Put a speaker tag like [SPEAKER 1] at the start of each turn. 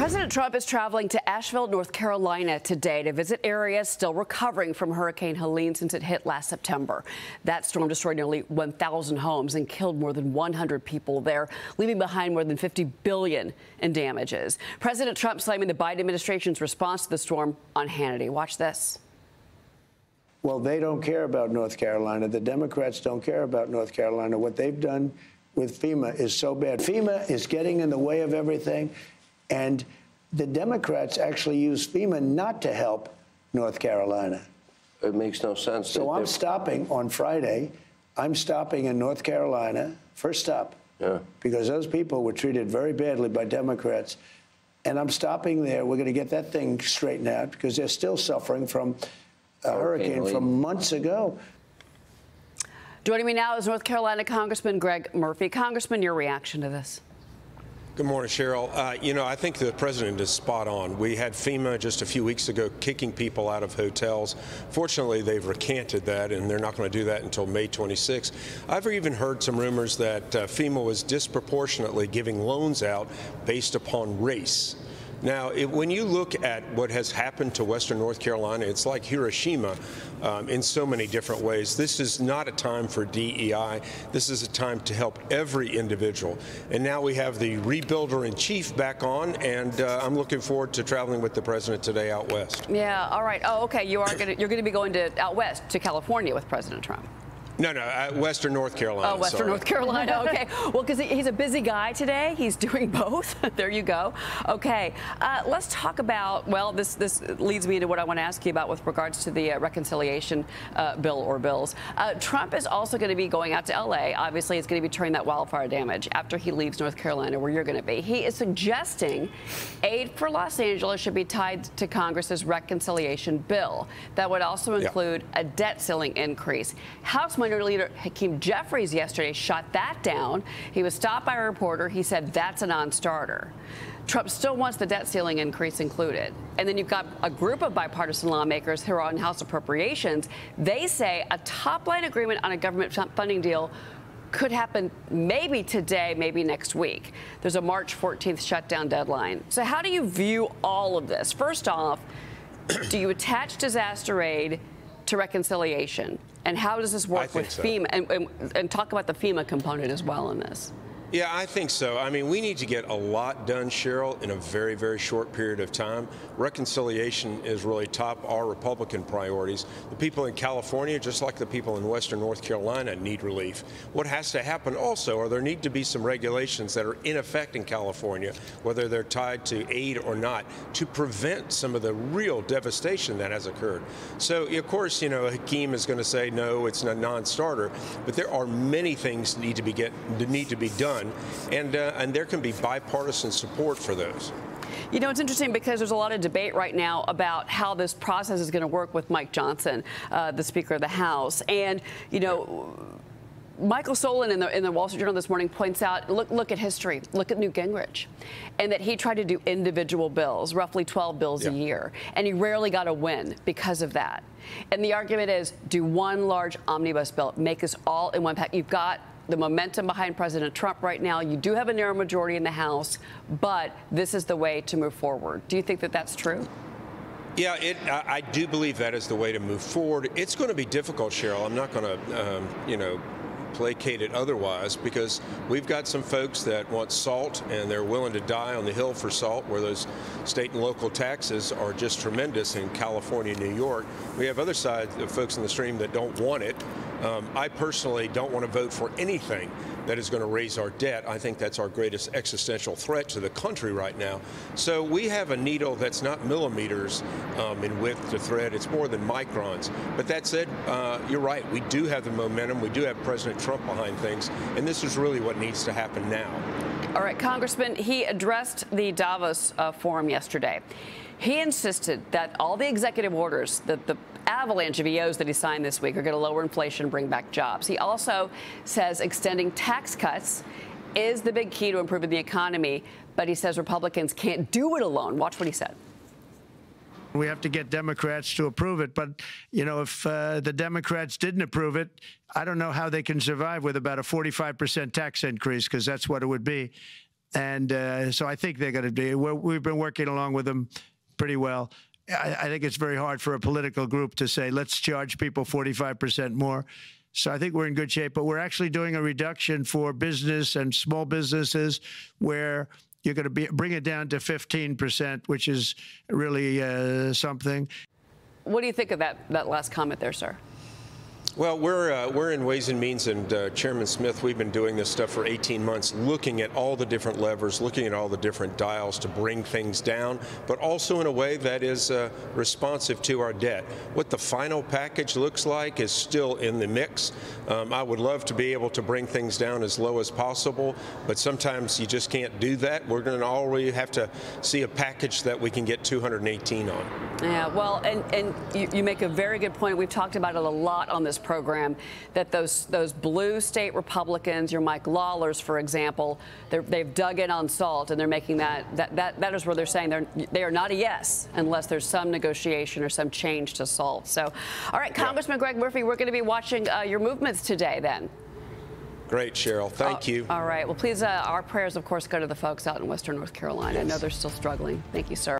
[SPEAKER 1] President Trump is traveling to Asheville, North Carolina today to visit areas still recovering from Hurricane Helene since it hit last September. That storm destroyed nearly 1,000 homes and killed more than 100 people there, leaving behind more than $50 billion in damages. President Trump slamming the Biden administration's response to the storm on Hannity. Watch this.
[SPEAKER 2] Well, they don't care about North Carolina. The Democrats don't care about North Carolina. What they've done with FEMA is so bad. FEMA is getting in the way of everything. And the Democrats actually use FEMA not to help North Carolina.
[SPEAKER 3] It makes no sense.
[SPEAKER 2] So I'm stopping on Friday. I'm stopping in North Carolina, first stop, because those people were treated very badly by Democrats. And I'm stopping there. We're going to get that thing straightened out because they're still suffering from a hurricane from months ago.
[SPEAKER 1] Joining me now is North Carolina Congressman Greg Murphy. Congressman, your reaction to this?
[SPEAKER 4] Good morning, Cheryl. I think the president is spot on. We had FEMA just a few weeks ago kicking people out of hotels. Fortunately, they've recanted that, and they're not going to do that until May 26. I've even heard some rumors that FEMA was disproportionately giving loans out based upon race. Now, when you look at what has happened to Western North Carolina, it's like Hiroshima in so many different ways. This is not a time for DEI. This is a time to help every individual. And now we have the rebuilder-in-chief back on, and I'm looking forward to traveling with the president today out west.
[SPEAKER 1] Yeah, all right. Oh, okay. You're going to be going out west to California with President Trump.
[SPEAKER 4] No, Western North Carolina.
[SPEAKER 1] Oh, Western North Carolina. Okay. Well, because he's a busy guy today. He's doing both. There you go. Okay. Let's talk about, well, this leads me to what I want to ask you about with regards to the reconciliation bill or bills. Trump is also going to be going out to L.A. Obviously, it's going to be touring that wildfire damage after he leaves North Carolina, where you're going to be. He is suggesting aid for Los Angeles should be tied to Congress's reconciliation bill. That would also include a debt ceiling increase. House Minority Leader Hakeem Jeffries yesterday shot that down. He was stopped by a reporter. He said that's a non-starter. Trump still wants the debt ceiling increase included. And then you've got a group of bipartisan lawmakers who are on House Appropriations. They say a top-line agreement on a government funding deal could happen maybe today, maybe next week. There's a March 14th shutdown deadline. So how do you view all of this? First off, do you attach disaster aid to reconciliation? And how does this work with FEMA? And talk about the FEMA component as well in this.
[SPEAKER 4] Yeah, I think so. I mean, we need to get a lot done, Cheryl, in a very, very short period of time. Reconciliation is really top our Republican priorities. The people in California, just like the people in Western North Carolina, need relief. What has to happen also are there need to be some regulations that are in effect in California, whether they're tied to aid or not, to prevent some of the real devastation that has occurred. So, of course, Hakeem is going to say, no, it's a non-starter, but there are many things that need to be done. And there can be bipartisan support for those.
[SPEAKER 1] It's interesting because there's a lot of debate right now about how this process is going to work with Mike Johnson, the Speaker of the House. And, Michael Solon in the Wall Street Journal this morning points out, look at history, look at Newt Gingrich, and that he tried to do individual bills, roughly 12 bills a year, and he rarely got a win because of that. And the argument is, do one large omnibus bill, make us all in one pack. You've got the momentum behind President Trump right now. You do have a narrow majority in the House, but this is the way to move forward. Do you think that that's true?
[SPEAKER 4] Yeah, I do believe that is the way to move forward. It's going to be difficult, Cheryl. I'm not going to, placate it otherwise, because we've got some folks that want salt and they're willing to die on the Hill for salt, where those state and local taxes are just tremendous in California and New York. We have other side of folks in the stream that don't want it. I personally don't want to vote for anything that is going to raise our debt. I think that's our greatest existential threat to the country right now. So we have a needle that's not millimeters in width to thread. It's more than microns. But that said, you're right. We do have the momentum. We do have President Trump behind things. And this is really what needs to happen now.
[SPEAKER 1] All right, Congressman, he addressed the Davos forum yesterday. He insisted that all the executive orders, the avalanche of EOs that he signed this week, are going to lower inflation and bring back jobs. He also says extending tax cuts is the big key to improving the economy, but he says Republicans can't do it alone. Watch what he said.
[SPEAKER 2] We have to get Democrats to approve it. But, if the Democrats didn't approve it, I don't know how they can survive with about a 45% tax increase, because that's what it would be. And so I think they're going to be. We've been working along with them pretty well. I think it's very hard for a political group to say, let's charge people 45% more. So I think we're in good shape. But we're actually doing a reduction for business and small businesses where you're going to bring it down to 15%, which is really something.
[SPEAKER 1] What do you think of that last comment there, sir?
[SPEAKER 4] Well, we're in Ways and Means, and Chairman Smith, we've been doing this stuff for 18 months, looking at all the different levers, looking at all the different dials to bring things down, but also in a way that is responsive to our debt. What the final package looks like is still in the mix. I would love to be able to bring things down as low as possible, but sometimes you just can't do that. We're going to already have to see a package that we can get 218 on.
[SPEAKER 1] Yeah, well, and you make a very good point. We've talked about it a lot on this program, that those blue state Republicans, your Mike Lawlers, for example, they've dug in on SALT, and they're making that is where they're saying they are not a yes unless there's some negotiation or some change to SALT. So, all right, Congressman Greg Murphy, we're going to be watching your movements today then.
[SPEAKER 4] Great, Cheryl. Thank you.
[SPEAKER 1] All right. Well, please, our prayers, of course, go to the folks out in Western North Carolina. I know they're still struggling. Thank you, sir.